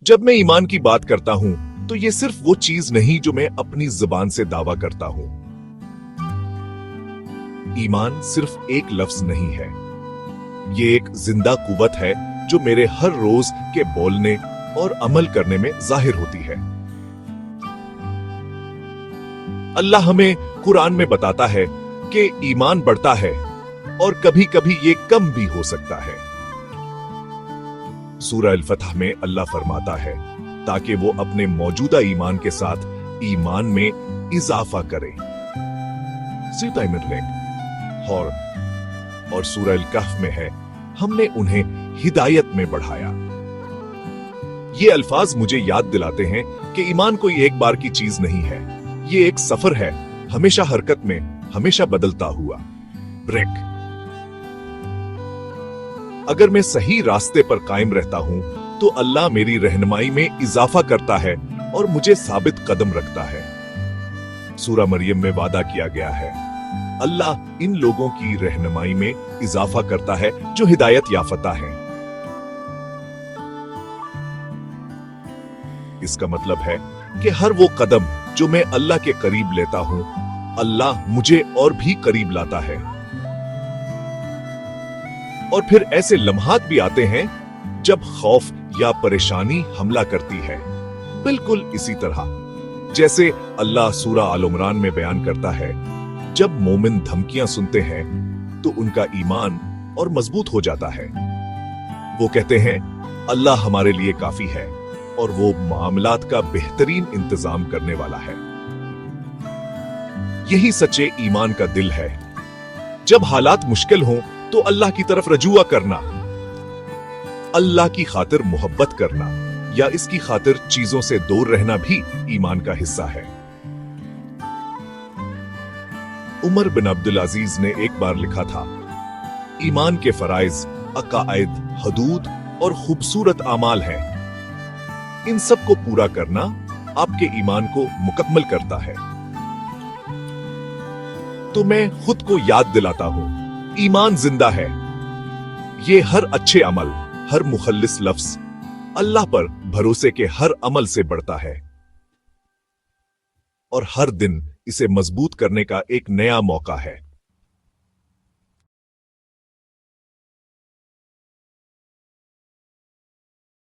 जब मैं ईमान की बात करता हूं तो ये सिर्फ वो चीज नहीं जो मैं अपनी जुबान से दावा करता हूं। ईमान सिर्फ एक लफ्ज नहीं है, ये एक जिंदा कुव्वत है जो मेरे हर रोज के बोलने और अमल करने में जाहिर होती है। अल्लाह हमें कुरान में बताता है कि ईमान बढ़ता है और कभी कभी ये कम भी हो सकता है। सूरह अल-फतह में अल्लाह फरमाता है ताकि वो अपने मौजूदा ईमान के साथ ईमान में इजाफा करे। और सूरह अल-कहफ में है हमने उन्हें हिदायत में बढ़ाया। ये अल्फाज मुझे याद दिलाते हैं कि ईमान कोई एक बार की चीज नहीं है, ये एक सफर है, हमेशा हरकत में, हमेशा बदलता हुआ। ब्रेक। अगर मैं सही रास्ते पर कायम रहता हूं तो अल्लाह मेरी रहनुमाई में इजाफा करता है और मुझे साबित कदम रखता है। सूरह मरियम में वादा किया गया है अल्लाह इन लोगों की रहनुमाई में इजाफा करता है जो हिदायत याफ्ता है। इसका मतलब है कि हर वो कदम जो मैं अल्लाह के करीब लेता हूं, अल्लाह मुझे और भी करीब लाता है। और फिर ऐसे लम्हात भी आते हैं जब खौफ या परेशानी हमला करती है, बिल्कुल इसी तरह जैसे अल्लाह सूरह आल इमरान में बयान करता है, जब मोमिन धमकियां सुनते हैं तो उनका ईमान और मजबूत हो जाता है। वो कहते हैं अल्लाह हमारे लिए काफी है और वो मामलात का बेहतरीन इंतजाम करने वाला है। यही सच्चे ईमान का दिल है। जब हालात मुश्किल हों तो अल्लाह की तरफ रजुआ करना, अल्लाह की खातिर मोहब्बत करना या इसकी खातिर चीजों से दूर रहना भी ईमान का हिस्सा है। उमर बिन अब्दुल अजीज ने एक बार लिखा था, ईमान के फराइज, अकायद, हदूद और खूबसूरत आमाल हैं। इन सब को पूरा करना आपके ईमान को मुकम्मल करता है। तो मैं खुद को याद दिलाता हूं, ईमान जिंदा है। ये हर अच्छे अमल, हर मुखल्लिस लफ्ज, अल्लाह पर भरोसे के हर अमल से बढ़ता है और हर दिन इसे मजबूत करने का एक नया मौका है।